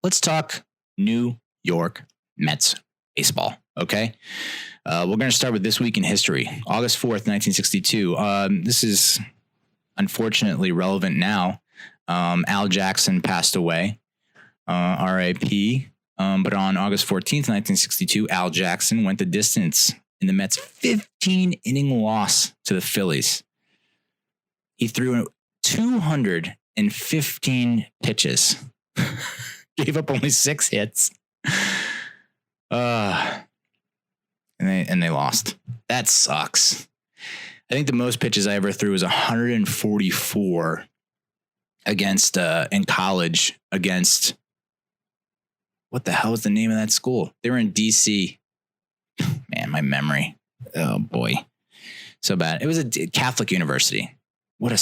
let's talk New York Mets baseball. Okay. We're going to start with this week in history, August 4th, 1962. This is unfortunately relevant now. Al Jackson passed away, R.I.P. But on August 14th, 1962, Al Jackson went the distance in the Mets' 15-inning loss to the Phillies. He threw 215 pitches, gave up only 6 hits, and they lost. That sucks. I think the most pitches I ever threw was 144 against in college against, what the hell was the name of that school? They were in DC. Man, my memory. Oh boy, so bad. It was a Catholic university. What a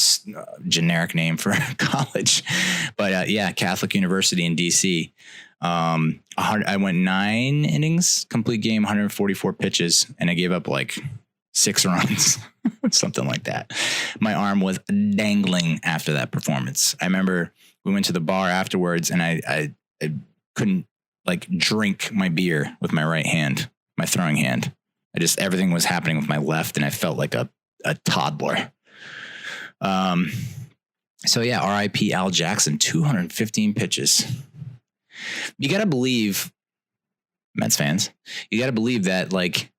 generic name for college, but yeah, Catholic University in DC. I went 9 innings, complete game, 144 pitches, and I gave up like 6 runs, something like that. My arm was dangling after that performance. I remember we went to the bar afterwards, and I couldn't like drink my beer with my right hand, my throwing hand. Everything was happening with my left, and I felt like a toddler. So yeah, R.I.P. Al Jackson, 215 pitches. You got to believe, Mets fans, you got to believe that like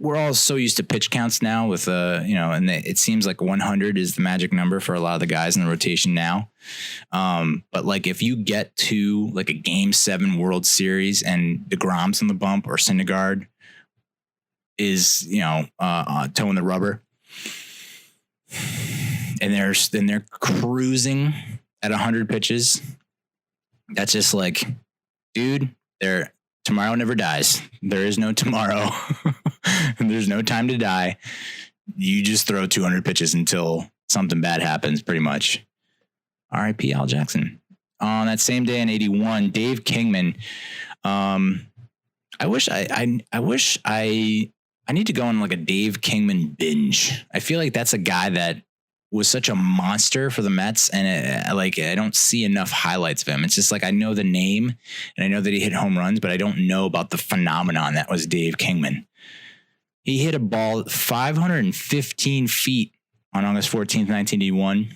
we're all so used to pitch counts now with, and it seems like 100 is the magic number for a lot of the guys in the rotation now. But like if you get to like a Game 7 World Series and deGrom's on the bump or Syndergaard is, toeing the rubber, and they're cruising at 100 pitches. That's just like, dude, tomorrow never dies. There is no tomorrow. And there's no time to die. You just throw 200 pitches until something bad happens, pretty much. R.I.P. Al Jackson. On that same day in 81, Dave Kingman. I need to go on like a Dave Kingman binge. I feel like that's a guy that was such a monster for the Mets, and I don't see enough highlights of him. It's just like I know the name, and I know that he hit home runs, but I don't know about the phenomenon that was Dave Kingman. He hit a ball 515 feet on August 14th, 1981,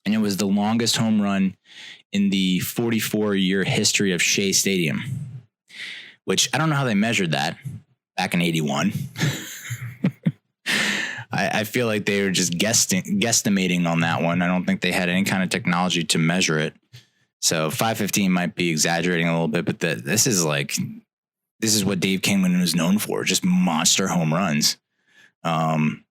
and it was the longest home run in the 44-year history of Shea Stadium, which I don't know how they measured that back in 81. I feel like they were just guesstimating on that one. I don't think they had any kind of technology to measure it. So 515 might be exaggerating a little bit, but this is what Dave Kingman was known for, just monster home runs. And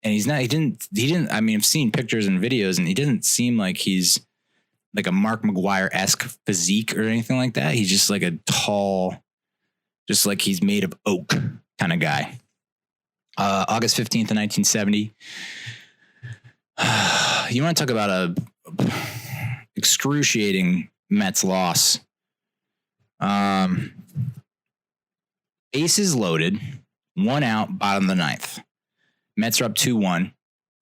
he didn't, I mean, I've seen pictures and videos, and he doesn't seem like he's like a Mark McGwire-esque physique or anything like that. He's just like a tall, just like he's made of oak kind of guy. August 15th of 1970. You want to talk about a excruciating Mets loss. Bases loaded, 1 out, bottom of the 9th. Mets are up 2-1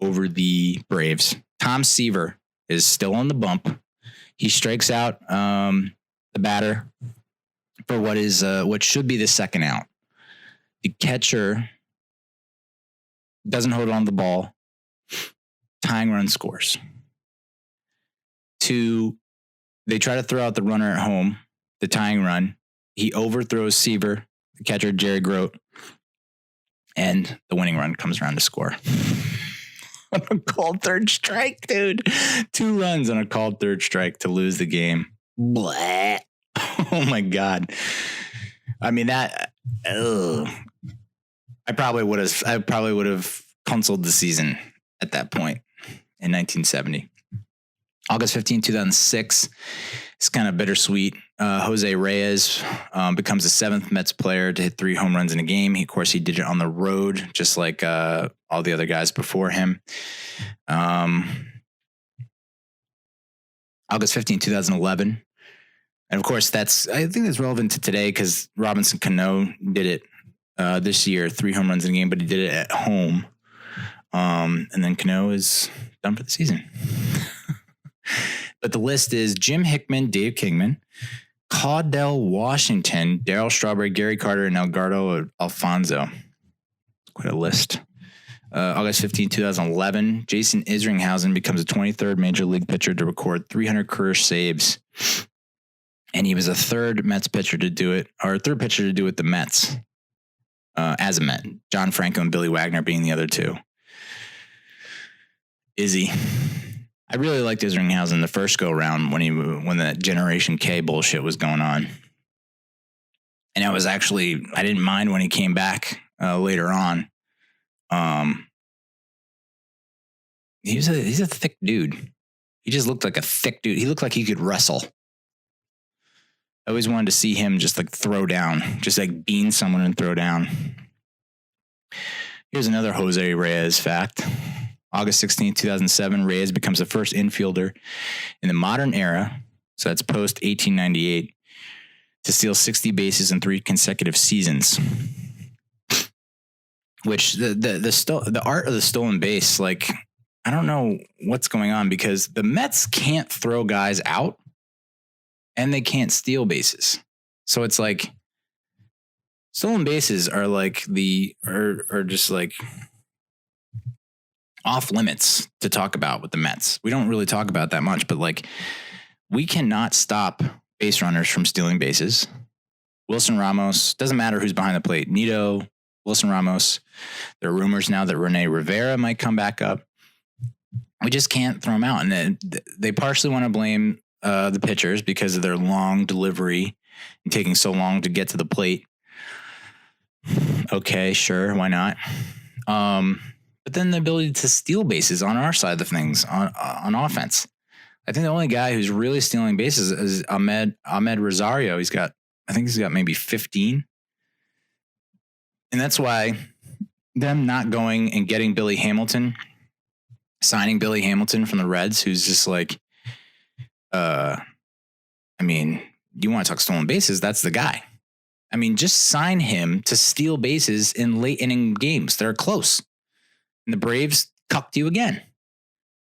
over the Braves. Tom Seaver is still on the bump. He strikes out the batter for what should be the second out. The catcher doesn't hold on to the ball. Tying run scores. 2, they try to throw out the runner at home, the tying run. He overthrows Seaver, the catcher Jerry Grote, and the winning run comes around to score. On a called third strike, dude. 2 runs on a called third strike to lose the game. Blah. Oh my God. I mean that. I probably would have canceled the season at that point in 1970. August 15, 2006. It's kind of bittersweet. Jose Reyes becomes the 7th Mets player to hit 3 home runs in a game. Of course, he did it on the road, just like all the other guys before him. August 15, 2011. And of course, I think that's relevant to today because Robinson Cano did it this year, 3 home runs in a game, but he did it at home. And then Cano is done for the season. But the list is Jim Hickman, Dave Kingman, Caudell Washington, Darryl Strawberry, Gary Carter, and Edgardo Alfonso. Quite a list. August 15, 2011, Jason Isringhausen becomes the 23rd major league pitcher to record 300 career saves. And he was the third Mets pitcher to do it, or third pitcher to do it with the Mets as a Met. John Franco and Billy Wagner being the other two. Izzy. I really liked Isringhausen the first go round when the Generation K bullshit was going on. And I didn't mind when he came back later on. He's a thick dude. He just looked like a thick dude. He looked like he could wrestle. I always wanted to see him just like throw down, just like bean someone and throw down. Here's another Jose Reyes fact. August 16, 2007, Reyes becomes the first infielder in the modern era, so that's post 1898, to steal 60 bases in 3 consecutive seasons. Which the art of the stolen base, like, I don't know what's going on, because the Mets can't throw guys out and they can't steal bases. So it's like stolen bases are like are just like off limits to talk about with the Mets. We don't really talk about that much, but like we cannot stop base runners from stealing bases. Wilson Ramos, doesn't matter who's behind the plate. Nito, Wilson Ramos. There are rumors now that Rene Rivera might come back up. We just can't throw them out. And they partially want to blame the pitchers because of their long delivery and taking so long to get to the plate. Okay, sure, why not? But then the ability to steal bases on our side of things on offense. I think the only guy who's really stealing bases is Ahmed Rosario. I think he's got maybe 15. And that's why them not going and getting Billy Hamilton, signing Billy Hamilton from the Reds, who's just like, I mean, you want to talk stolen bases? That's the guy. I mean, just sign him to steal bases in late inning games. They're close. And the Braves cucked you again.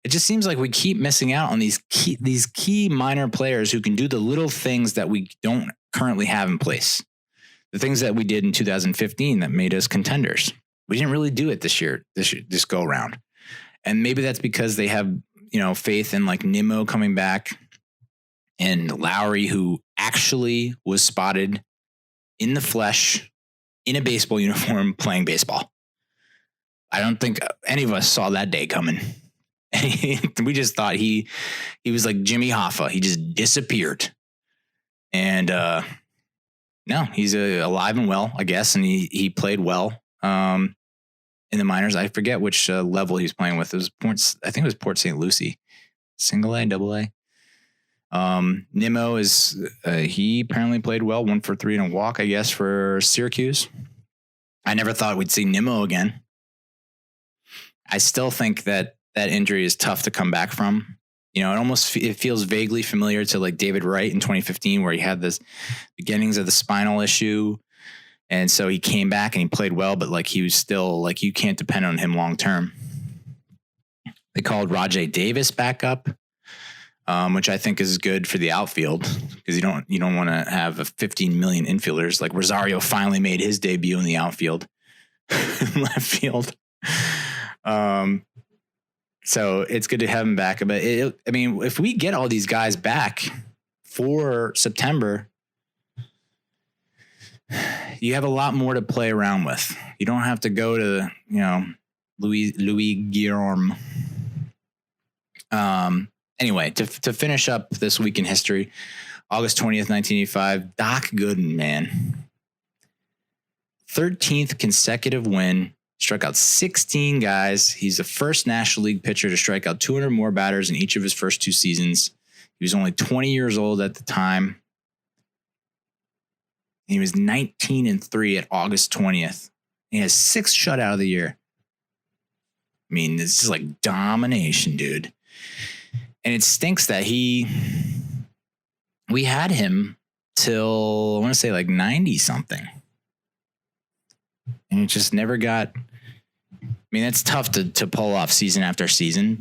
It just seems like we keep missing out on these key minor players who can do the little things that we don't currently have in place. The things that we did in 2015 that made us contenders. We didn't really do it this go around. And maybe that's because they have, faith in like Nimmo coming back and Lowrie, who actually was spotted in the flesh in a baseball uniform playing baseball. I don't think any of us saw that day coming. We just thought he was like Jimmy Hoffa. He just disappeared. And no, he's alive and well, I guess. And he played well in the minors. I forget which level he was playing with. It was I think it was Port St. Lucie. Single A, double A. Nimmo he apparently played well, 1 for 3 and a walk, I guess, for Syracuse. I never thought we'd see Nimmo again. I still think that injury is tough to come back from. It feels vaguely familiar to like David Wright in 2015, where he had this beginnings of the spinal issue. And so he came back and he played well, but like he was still like, you can't depend on him long term. They called Rajay Davis back up, which I think is good for the outfield, because you don't want to have 15 million infielders. Like Rosario finally made his debut in the outfield, left field. So it's good to have him back. But if we get all these guys back for September, you have a lot more to play around with. You don't have to go to, Louis Guillaume. Anyway, to finish up this week in history, August 20th, 1985, Doc Gooden, man. 13th consecutive win. Struck out 16 guys. He's the first National League pitcher to strike out 200 more batters in each of his first 2 seasons. He was only 20 years old at the time. He was 19-3 at August 20th. He has 6 shutout of the year. I mean, this is like domination, dude. And it stinks that we had him till, I want to say like 90 something. And it just never got, it's tough to pull off season after season,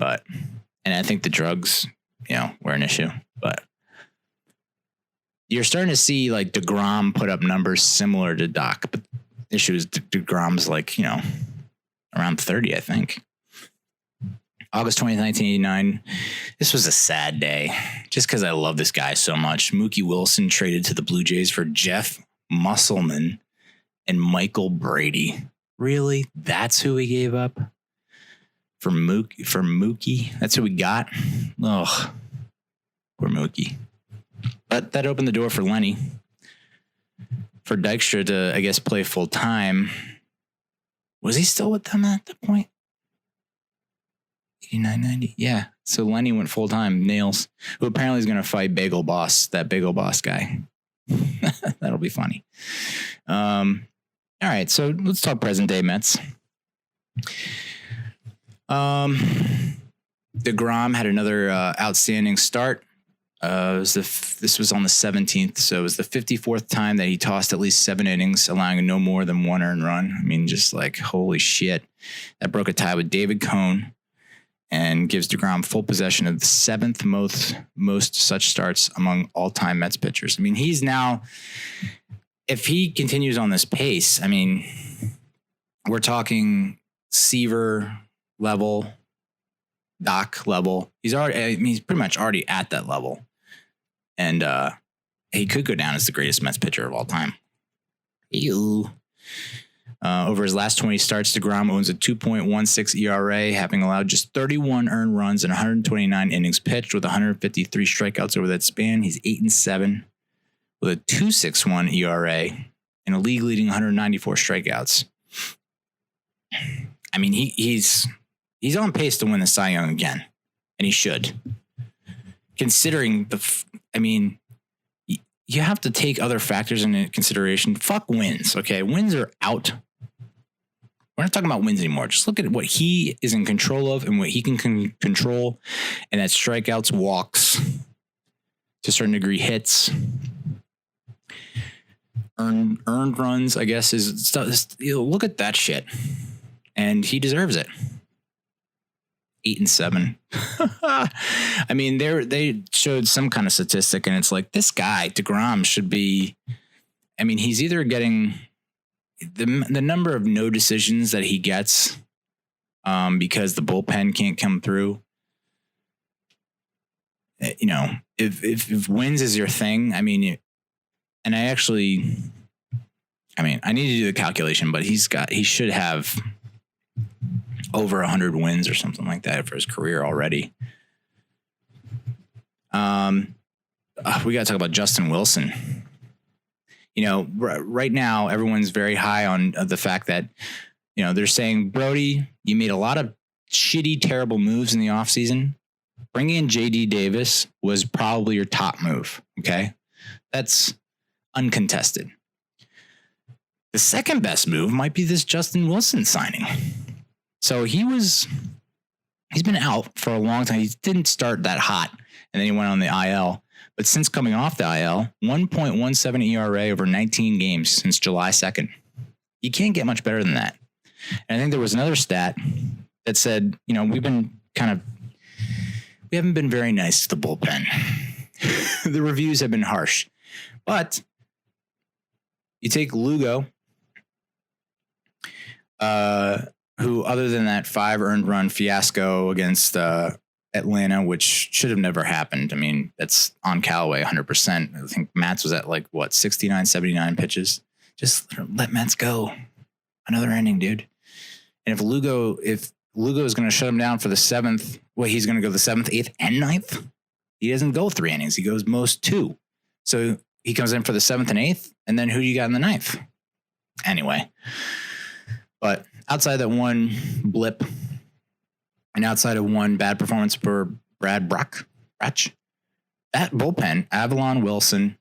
and I think the drugs were an issue. But you're starting to see like deGrom put up numbers similar to Doc, but the issue is deGrom's like, around 30, I think. August 20th, 1989. This was a sad day just because I love this guy so much. Mookie Wilson traded to the Blue Jays for Jeff Musselman and Michael Brady. Really? That's who we gave up? For Mookie? That's who we got? Ugh. Poor Mookie. But that opened the door for Lenny. For Dykstra to, I guess, play full time. Was he still with them at that point? 89, 90. Yeah. So Lenny went full time. Nails, who apparently is going to fight Bagel Boss, that Bagel Boss guy. That'll be funny. All right. So let's talk present day Mets. deGrom had another outstanding start. This was on the 17th, so it was the 54th time that he tossed at least 7 innings, allowing no more than 1 earned run. I mean, just like, holy shit. That broke a tie with David Cone and gives deGrom full possession of the 7th most such starts among all-time Mets pitchers. I mean, he's now, if he continues on this pace, I mean, we're talking Seaver level, Doc level. He's pretty much already at that level. And he could go down as the greatest Mets pitcher of all time. Ew. Over his last 20 starts, deGrom owns a 2.16 ERA, having allowed just 31 earned runs and 129 innings pitched with 153 strikeouts over that span. He's 8-7 with a 2.61 ERA and a league-leading 194 strikeouts. I mean, he's on pace to win the Cy Young again, and he should. Considering you have to take other factors into consideration. Fuck wins, okay? Wins are out. We're not talking about wins anymore. Just look at what he is in control of and what he can control, and that's strikeouts, walks, to a certain degree, hits, earned runs, I guess, is stuff. Look at that shit, and he deserves it. 8-7. I mean, they showed some kind of statistic, and it's like, this guy deGrom should be. I mean, he's either getting the number of no decisions that he gets because the bullpen can't come through. If wins is your thing, I mean, and I need to do the calculation, but he should have over 100 wins or something like that for his career already. We got to talk about Justin Wilson. Right now, everyone's very high on the fact that, they're saying, Brody, you made a lot of shitty, terrible moves in the offseason. Bringing in J.D. Davis was probably your top move. Okay. That's uncontested. The second best move might be this Justin Wilson signing. So he's been out for a long time. He didn't start that hot, and then he went on the IL. But since coming off the IL, 1.17 ERA over 19 games since July 2nd. You can't get much better than that. And I think there was another stat that said, we haven't been very nice to the bullpen. The reviews have been harsh. But you take Lugo, who, other than that 5 earned run fiasco against Atlanta, which should have never happened. I mean, that's on Callaway 100%. I think Mats was at 69, 79 pitches. Just let Mats go. Another inning, dude. And if Lugo is going to shut him down for the 7th, he's going to go the 7th, 8th, and 9th. He doesn't go 3 innings. He goes most 2. So he comes in for the 7th and 8th, and then who do you got in the 9th? Anyway. But outside that one blip and outside of one bad performance for Brad Brach, that bullpen, Avalon, Wilson,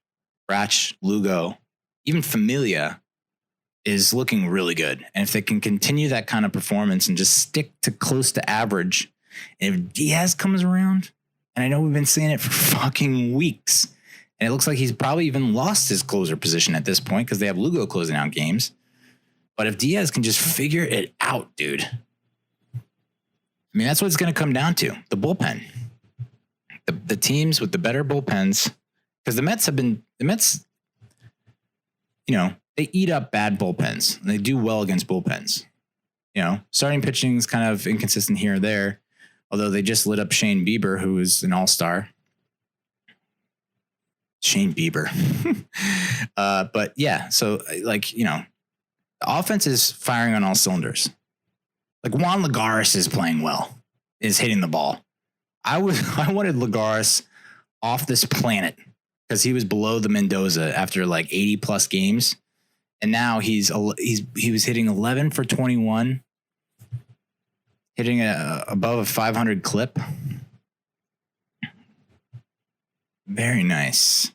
Brach, Lugo, even Familia is looking really good. And if they can continue that kind of performance and just stick to close to average, and if Diaz comes around, and I know we've been seeing it for fucking weeks, and it looks like he's probably even lost his closer position at this point because they have Lugo closing out games. But if Diaz can just figure it out, dude, I mean, that's what it's going to come down to. The bullpen. the teams with the better bullpens, because the Mets, they eat up bad bullpens. And they do well against bullpens. Starting pitching is kind of inconsistent here or there, although they just lit up Shane Bieber, who is an all-star. Shane Bieber. But yeah, so the offense is firing on all cylinders. Like Juan Lagares is playing well, is hitting the ball. I wanted Lagares off this planet because he was below the Mendoza after 80 plus games. And now he was hitting 11 for 21, hitting above a 500 clip. Very nice.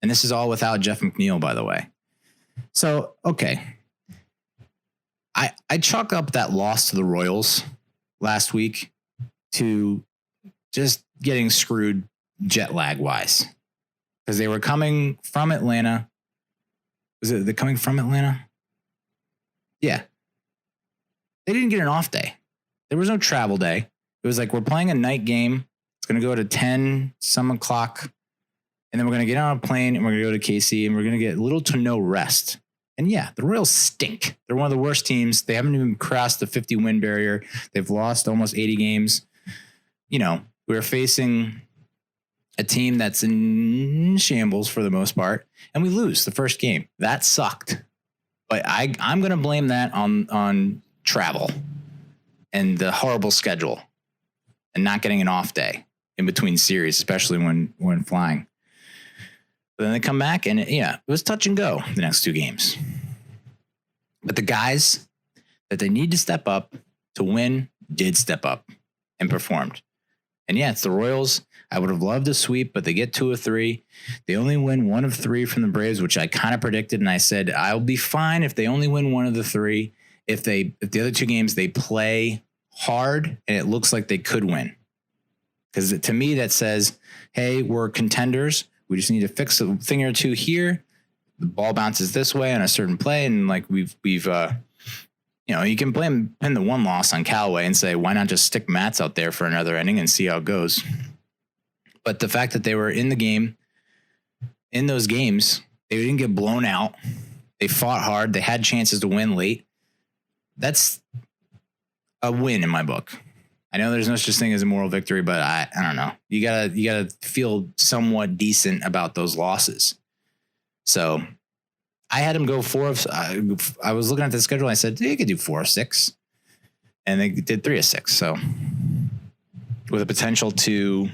And this is all without Jeff McNeil, by the way. So, okay. I chalk up that loss to the Royals last week to just getting screwed jet lag wise. Because they were coming from Atlanta. Was it they're coming from Atlanta? Yeah. They didn't get an off day. There was no travel day. It was like, we're playing a night game. It's going to go to 10 some o'clock. And then we're going to get on a plane and we're going to go to KC and we're going to get little to no rest. And yeah, the Royals stink. They're one of the worst teams. They haven't even crossed the 50 win barrier. They've lost almost 80 games. We're facing a team that's in shambles for the most part, and we lose the first game. That sucked. But I'm going to blame that on travel and the horrible schedule and not getting an off day in between series, especially when flying. But then they come back and it was touch and go the next two games. But the guys that they need to step up to win did step up and performed. And yeah, it's the Royals. I would have loved a sweep, but they get 2 of 3. They only win 1 of 3 from the Braves, which I kind of predicted. And I said, I'll be fine if they only win 1 of the 3. If the other 2 games they play hard and it looks like they could win. Because to me, that says, hey, we're contenders. We just need to fix a thing or two here. The ball bounces this way on a certain play. And we've you can pin the one loss on Callaway and say, why not just stick Mats out there for another inning and see how it goes? But the fact that they were in the game, in those games, they didn't get blown out. They fought hard. They had chances to win late. That's a win in my book. I know there's no such thing as a moral victory, but I don't know. You gotta feel somewhat decent about those losses. So I had them go 4 of. I was looking at the schedule. I said they could do 4 of 6, and they did 3 of 6. So with a potential to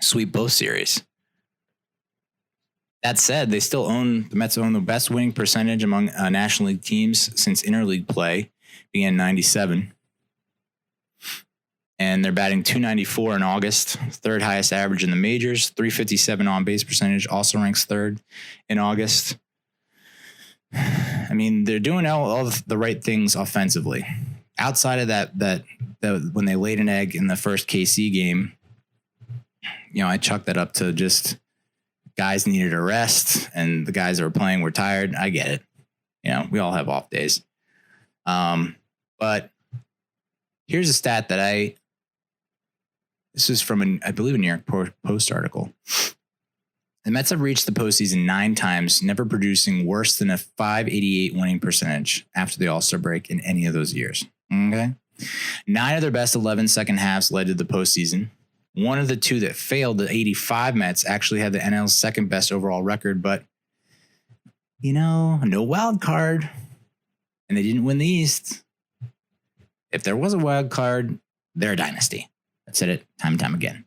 sweep both series. That said, they still the Mets own the best winning percentage among National League teams since interleague play began in 97. And they're batting .294 in August, 3rd highest average in the majors, .357 on base percentage, also ranks 3rd in August. I mean, they're doing all the right things offensively. Outside of that when they laid an egg in the first KC game, I chalked that up to just guys needed a rest and the guys that were playing were tired. I get it. We all have off days. But here's a stat that this is from I believe a New York Post article. The Mets have reached the postseason 9 times, never producing worse than a .588 winning percentage after the All-Star break in any of those years. Okay. 9 of their best 11 second halves led to the postseason. One of the 2 that failed, the 85 Mets, actually had the NL's second best overall record, but no wild card, and they didn't win the East. If there was a wild card, they're a dynasty. I've said it time and time again.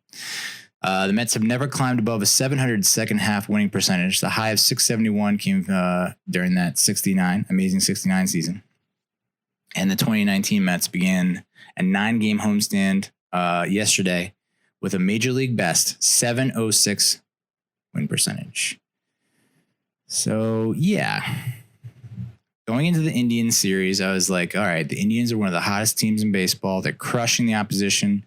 The Mets have never climbed above a 700 second half winning percentage. The high of 671 came during that amazing 69 season. And the 2019 Mets began a 9-game homestand yesterday with a major league best 706 win percentage. So, yeah. Going into the Indians series, I was like, all right, the Indians are one of the hottest teams in baseball. They're crushing the opposition.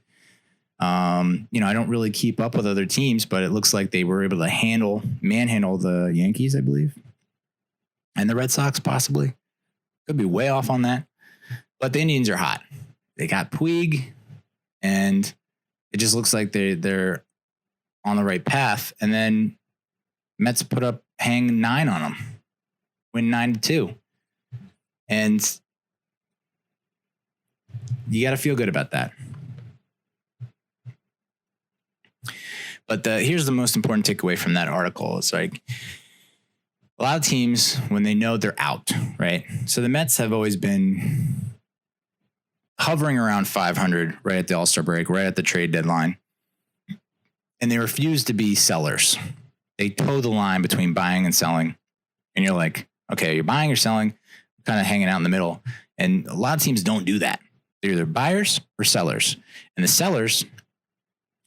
I don't really keep up with other teams, but it looks like they were able to manhandle the Yankees, I believe. And the Red Sox, possibly. Could be way off on that. But the Indians are hot. They got Puig, and it just looks like they're on the right path. And then Mets hang 9 on them, win 9-2. And you got to feel good about that. But here's the most important takeaway from that article. It's like a lot of teams, when they know they're out, right? So the Mets have always been hovering around 500 right at the All-Star break, right at the trade deadline. And they refuse to be sellers. They toe the line between buying and selling. And you're like, okay, you're buying or selling, kind of hanging out in the middle. And a lot of teams don't do that. They're either buyers or sellers. And the sellers,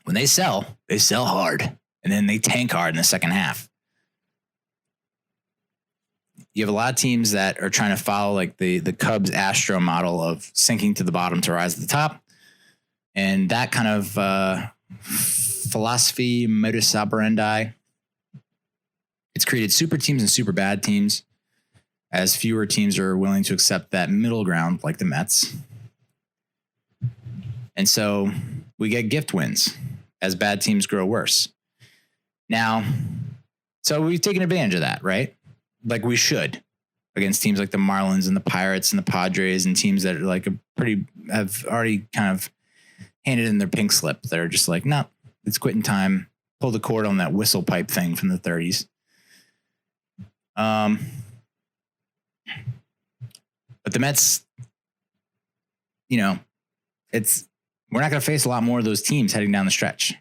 when they sell hard. And then they tank hard in the second half. You have a lot of teams that are trying to follow like the Cubs Astro model of sinking to the bottom to rise to the top. And that kind of philosophy, modus operandi, it's created super teams and super bad teams, as fewer teams are willing to accept that middle ground like the Mets. And so we get gift wins as bad teams grow worse. Now, so we've taken advantage of that, right? Like we should, against teams like the Marlins and the Pirates and the Padres and teams that are like have already kind of handed in their pink slip. They're just like, no, it's quitting time. Pull the cord on that whistle pipe thing from the 30s. But the Mets, we're not going to face a lot more of those teams heading down the stretch.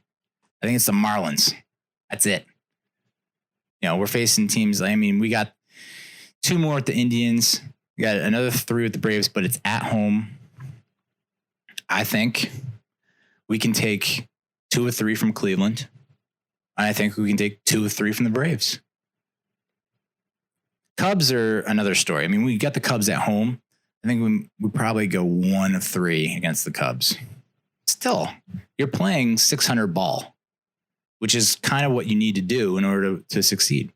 I think it's the Marlins. That's it. We're facing teams. We got 2 more at the Indians. We got another 3 with the Braves, but it's at home. I think we can take 2 or 3 from Cleveland. And I think we can take 2 or 3 from the Braves. Cubs are another story. We got the Cubs at home. I think we probably go 1 of 3 against the Cubs. Still, you're playing 600 ball, which is kind of what you need to do in order to succeed.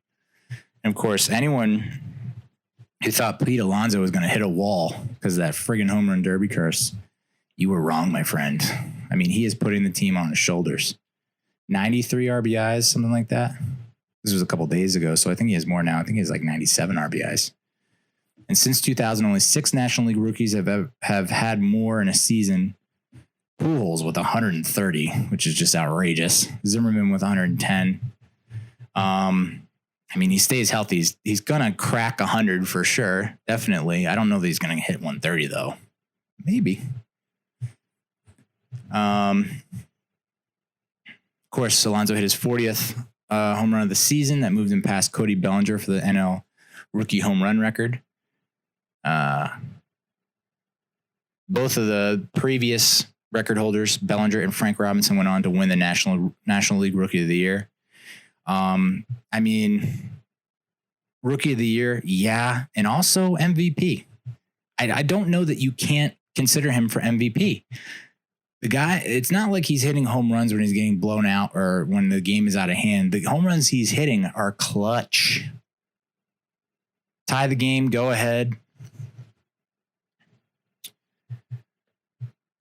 And of course, anyone who thought Pete Alonso was going to hit a wall because of that friggin' home run derby curse, you were wrong, my friend. He is putting the team on his shoulders. 93 RBIs, something like that. This was a couple days ago, so I think he has more now. I think he has like 97 RBIs. And since 2000, only 6 National League rookies have had more in a season. Pujols with 130, which is just outrageous. Zimmerman with 110. He stays healthy. He's going to crack 100 for sure. Definitely. I don't know that he's going to hit 130, though. Maybe. Of course, Alonso hit his 40th home run of the season. That moved him past Cody Bellinger for the NL rookie home run record. Both of the previous record holders, Bellinger and Frank Robinson, went on to win the National League Rookie of the Year. Rookie of the Year, yeah, and also MVP. I don't know that you can't consider him for MVP. The guy, it's not like he's hitting home runs when he's getting blown out or when the game is out of hand. The home runs he's hitting are clutch. Tie the game, go ahead.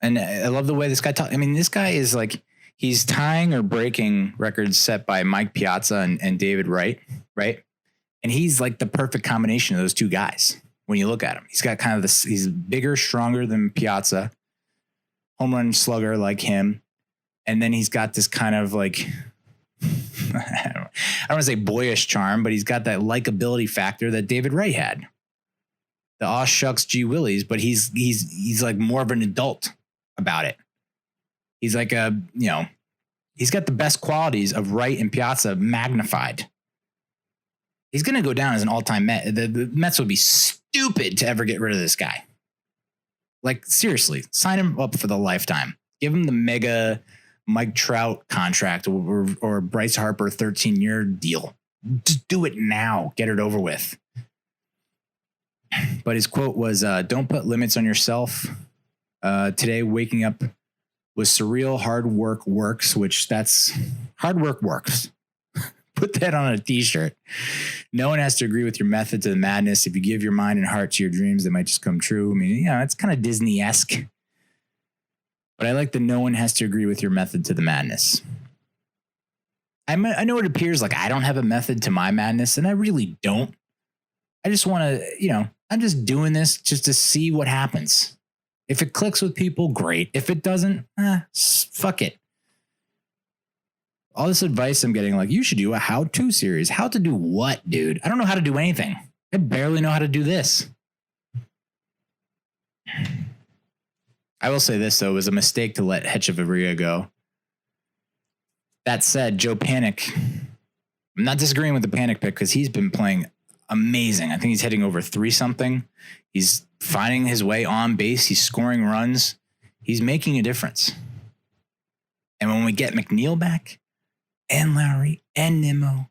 And I love the way this guy talks. This guy is like, he's tying or breaking records set by Mike Piazza and David Wright, right? And he's like the perfect combination of those two guys when you look at him. He's got kind of this, he's bigger, stronger than Piazza, home run slugger like him. And then he's got this kind of like, I don't want to say boyish charm, but he's got that likability factor that David Wright had. The aw shucks gee willies, but he's like more of an adult about it. He's like he's got the best qualities of Wright and Piazza magnified. He's going to go down as an all-time Met. The Mets would be stupid to ever get rid of this guy. Like, seriously, sign him up for the lifetime. Give him the mega Mike Trout contract or Bryce Harper 13-year deal. Just do it now. Get it over with. But his quote was, don't put limits on yourself. Today, waking up was surreal. Hard work works, which that's hard work works. Put that on a t-shirt. No one has to agree with your method to the madness. If you give your mind and heart to your dreams, they might just come true. It's kind of Disney-esque. But I like the no one has to agree with your method to the madness. I know it appears like I don't have a method to my madness, and I really don't. I just want to, I'm just doing this just to see what happens. If it clicks with people, great. If it doesn't, fuck it. All this advice I'm getting, like, you should do a how-to series. How to do what, dude? I don't know how to do anything. I barely know how to do this. I will say this, though. It was a mistake to let Hechavarria go. That said, Joe Panik, I'm not disagreeing with the Panik pick because he's been playing amazing. I think he's hitting over 3-something. He's finding his way on base. He's scoring runs. He's making a difference. And when we get McNeil back and Lowrie and Nimmo,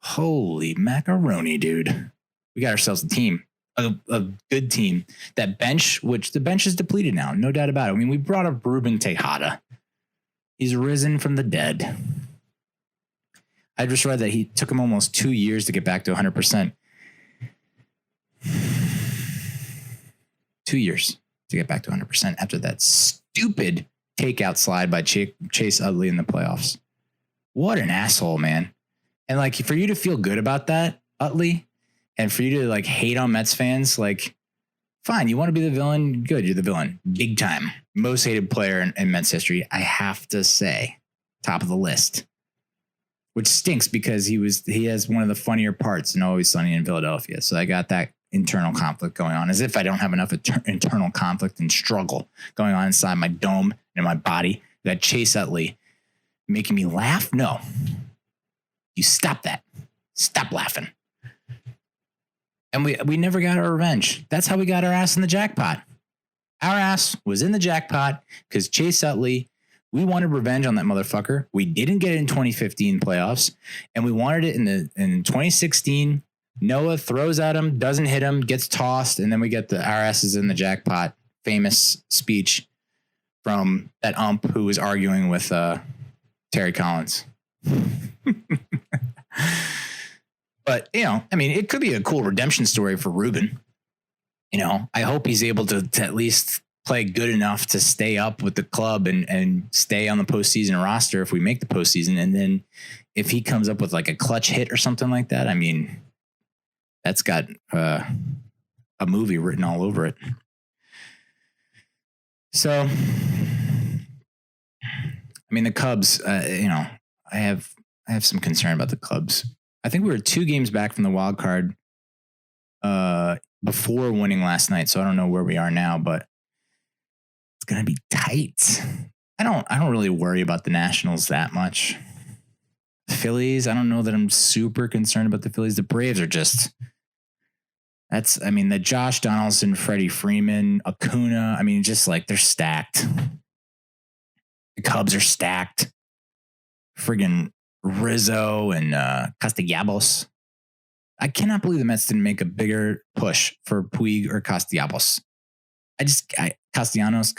holy macaroni, dude. We got ourselves a team, a good team. That bench, which the bench is depleted now, no doubt about it. I mean, we brought up Ruben Tejada. He's risen from the dead. I just read that he took him almost 2 years to get back to 100%. 2 years to get back to 100% after that stupid takeout slide by Chase Utley in the playoffs. What an asshole, man. And like, for you to feel good about that, Utley, and for you to like hate on Mets fans, like, fine, you want to be the villain? Good, you're the villain. Big time. Most hated player in Mets history, I have to say. Top of the list. Which stinks because he has one of the funnier parts in Always Sunny in Philadelphia. So I got that internal conflict going on, as if I don't have enough internal conflict and struggle going on inside my dome and my body. That Chase Utley making me laugh? No. You stop that. Stop laughing. And we never got our revenge. That's how we got our ass in the jackpot. Our ass was in the jackpot because Chase Utley, we wanted revenge on that motherfucker. We didn't get it in 2015 playoffs, and we wanted it in 2016. Noah throws at him, doesn't hit him, gets tossed, and then we get our asses in the jackpot. Famous speech from that ump who was arguing with Terry Collins. But, I mean, it could be a cool redemption story for Ruben. I hope he's able to at least play good enough to stay up with the club and stay on the postseason roster if we make the postseason. And then if he comes up with like a clutch hit or something like that, I mean, that's got a movie written all over it. So, I mean, the Cubs, I have some concern about the Cubs. I think we were 2 games back from the wild card before winning last night. So I don't know where we are now, but it's going to be tight. I don't really worry about the Nationals that much. The Phillies, I don't know that I'm super concerned about the Phillies. The Braves are just, the Josh Donaldson, Freddie Freeman, Acuna, just like they're stacked. The Cubs are stacked. Friggin' Rizzo and Castellanos. I cannot believe the Mets didn't make a bigger push for Puig or Castellanos. Castellanos.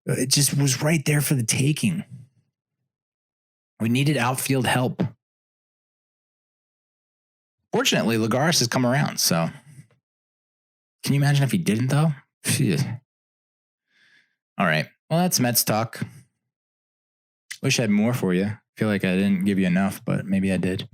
It just was right there for the taking. We needed outfield help. Fortunately, Lagares has come around. So, can you imagine if he didn't, though? Phew. All right. Well, that's Mets talk. Wish I had more for you. Feel like I didn't give you enough, but maybe I did.